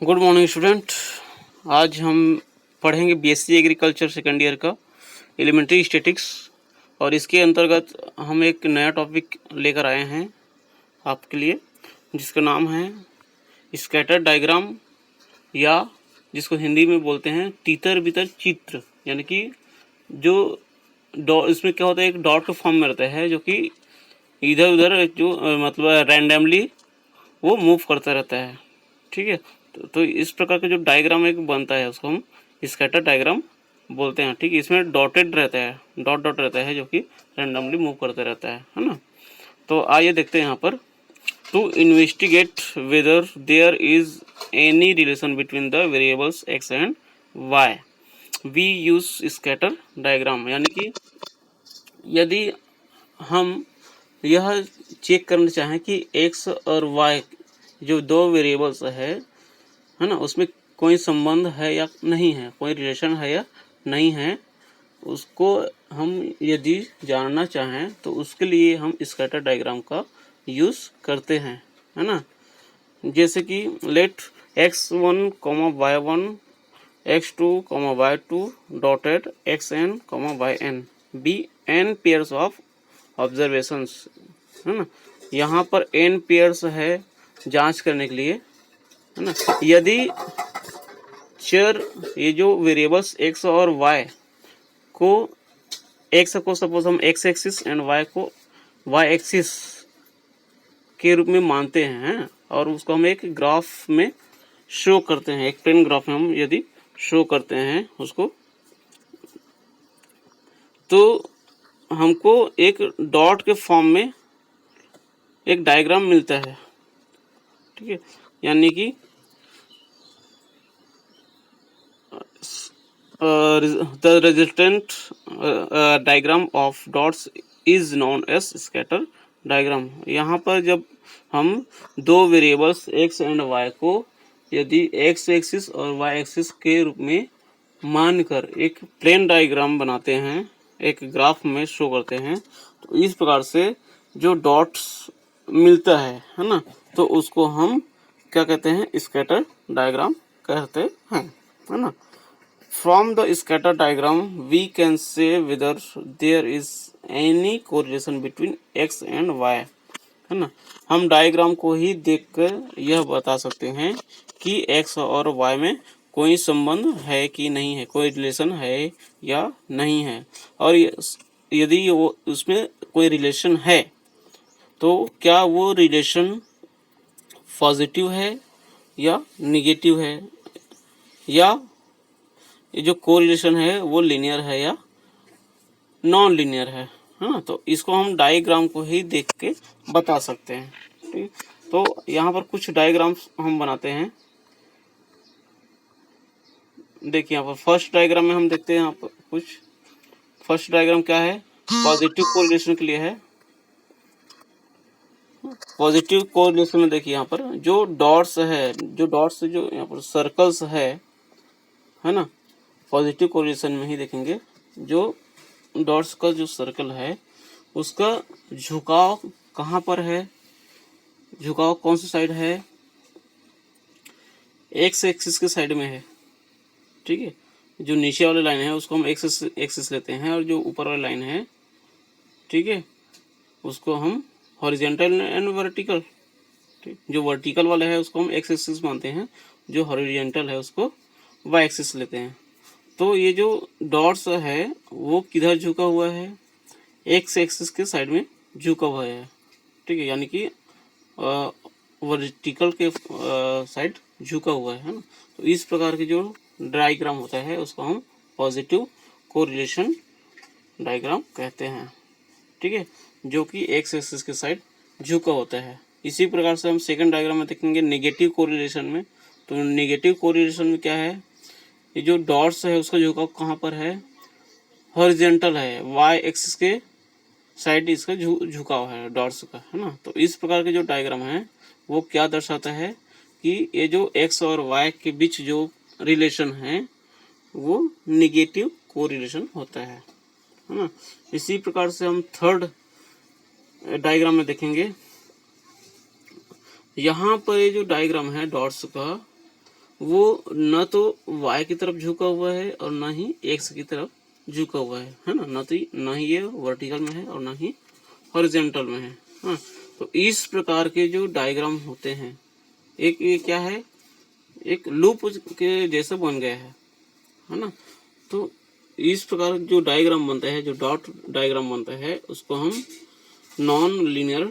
Good morning student. आज हम पढ़ेंगे बीएससी एग्रीकल्चर सेकेंड ईयर का एलिमेंट्री स्टैटिक्स, और इसके अंतर्गत हम एक नया टॉपिक लेकर आए हैं आपके लिए, जिसका नाम है स्कैटर डायग्राम, या जिसको हिंदी में बोलते हैं तीतर बितर चित्र। यानी कि जो इसमें क्या होता है, एक डॉट के फॉर्म में रहता है जो कि इधर उधर जो मतलब रैंडमली वो मूव करता रहता है। ठीक है, तो इस प्रकार का जो डायग्राम एक बनता है उसको हम स्कैटर डायग्राम बोलते हैं। ठीक है, इसमें डॉटेड रहता है, डॉट डॉट रहता है जो कि रैंडमली मूव करते रहता है ना। तो आइए देखते हैं यहाँ पर, to investigate whether there is any relation between the variables X and Y we use scatter diagram. यानी कि यदि हम यह चेक करना चाहें कि एक्स और वाई जो दो वेरिएबल्स है ना, उसमें कोई संबंध है या नहीं है, कोई रिलेशन है या नहीं है, उसको हम यदि जानना चाहें तो उसके लिए हम स्कैटर डायग्राम का यूज़ करते हैं, है ना। जैसे कि let x1, y1, x2, y2 dotted xn, yn be n pairs of observations, है ना। यहाँ पर n पेयर्स है जांच करने के लिए, है ना। यदि चर ये जो वेरिएबल्स x और y को, x को सपोज हम x एक्सिस एंड y को y एक्सिस के रूप में मानते हैं, और उसको हम एक ग्राफ में शो करते हैं, एक प्लेन ग्राफ में हम यदि शो करते हैं उसको, तो हमको एक डॉट के फॉर्म में एक डायग्राम मिलता है। ठीक है, यानी कि the resultant diagram of dots is known as scatter diagram। यहाँ पर जब हम दो वेरिएबल्स x एंड y को यदि x एक्सिस और y एक्सिस के रूप में मानकर एक प्लेन डायग्राम बनाते हैं, एक ग्राफ में शो करते हैं, तो इस प्रकार से जो डॉट्स मिलता है ना, तो उसको हम क्या कहते हैं, स्कैटर डायग्राम कहते हैं, है ना। From the scatter diagram, we can say whether there is any correlation between x and y, है ना। हम डायग्राम को ही देखकर यह बता सकते हैं कि x और y में कोई संबंध है कि नहीं है, कोई रिलेशन है या नहीं है। और यदि वो उसमें कोई रिलेशन है तो क्या वो रिलेशन पॉजिटिव है या निगेटिव है, या ये जो कोरिलेशन है वो लीनियर है या नॉन लीनियर है ना। तो इसको हम डायग्राम को ही देख के बता सकते हैं। ठीक, तो यहाँ पर कुछ डायग्राम्स हम बनाते हैं। देखिए यहाँ पर फर्स्ट डायग्राम में हम देखते हैं, यहाँ पर कुछ फर्स्ट डायग्राम क्या है, पॉजिटिव कोरिलेशन के लिए है। पॉजिटिव कोरिलेशन में देखिए यहाँ पर जो डॉट्स है, जो यहाँ पर सर्कल्स है ना, पॉजिटिव कोरिलेशन में ही देखेंगे जो डॉट्स का जो सर्कल है उसका झुकाव कहाँ पर है, झुकाव कौन सी साइड है, एक्स एक्सिस के साइड में है। ठीक है, जो नीचे वाली लाइन है उसको हम एक्स एक्सिस लेते हैं, और जो ऊपर वाली लाइन है, ठीक है, उसको हम हॉरिजॉन्टल एंड वर्टिकल, ठीक, जो वर्टिकल वाला है उसको हम एक्स एक्सिस मानते हैं, जो हॉरिजॉन्टल है उसको वाई एक्सिस लेते हैं। तो ये जो डॉट्स है वो किधर झुका हुआ है, एक्स एक्सिस के साइड में झुका हुआ है। ठीक है, यानी कि वर्टिकल के साइड झुका हुआ है ना। तो इस प्रकार के जो डायग्राम होता है उसको हम पॉजिटिव कोरिलेशन डायग्राम कहते हैं। ठीक है, जो कि एक्स एक्सिस के साइड झुका होता है। इसी प्रकार से हम सेकंड डायग्राम में देखेंगे नेगेटिव कोरिलेशन में। तो नेगेटिव कोरिलेशन में क्या है, ये जो डॉट्स है उसका झुकाव कहाँ पर है, हॉरिजॉन्टल है, वाई एक्सिस के साइड इसका झुकाव है डॉट्स का, है ना। तो इस प्रकार के जो डायग्राम है वो क्या दर्शाता है कि ये जो एक्स और वाई के बीच जो रिलेशन है वो निगेटिव कोरिलेशन होता है ना। इसी प्रकार से हम थर्ड डायग्राम में देखेंगे। यहाँ पर ये जो डायग्राम है डॉट्स का, वो न तो y की तरफ झुका हुआ है और ना ही x की तरफ झुका हुआ है ना, न ही ये वर्टिकल में है और ना ही हॉरिजॉन्टल में है। हाँ, तो इस प्रकार के जो डायग्राम होते हैं, एक ये क्या है, एक लूप के जैसा बन गया है ना। तो इस प्रकार जो डायग्राम बनता है, जो डॉट डायग्राम बनता है, उसको हम नॉन लीनियर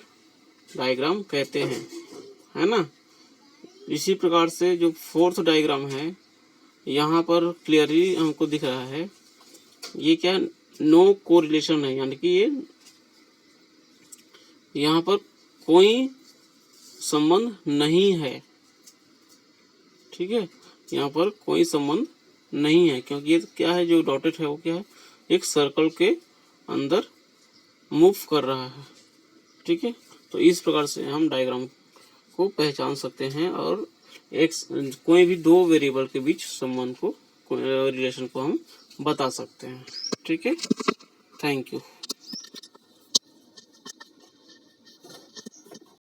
डायग्राम कहते हैं, है ना। इसी प्रकार से जो फोर्थ डायग्राम है, यहाँ पर क्लियरली हमको दिख रहा है, ये क्या, नो कोरिलेशन है, यानी कि ये यहाँ पर कोई संबंध नहीं है। ठीक है, यहाँ पर कोई संबंध नहीं है, क्योंकि ये क्या है, जो डॉटेड है वो क्या है, एक सर्कल के अंदर मूव कर रहा है। ठीक है, तो इस प्रकार से हम डायग्राम को पहचान सकते हैं और एक कोई भी दो वेरिएबल के बीच संबंध को, रिलेशन को हम बता सकते हैं। ठीक है, थैंक यू।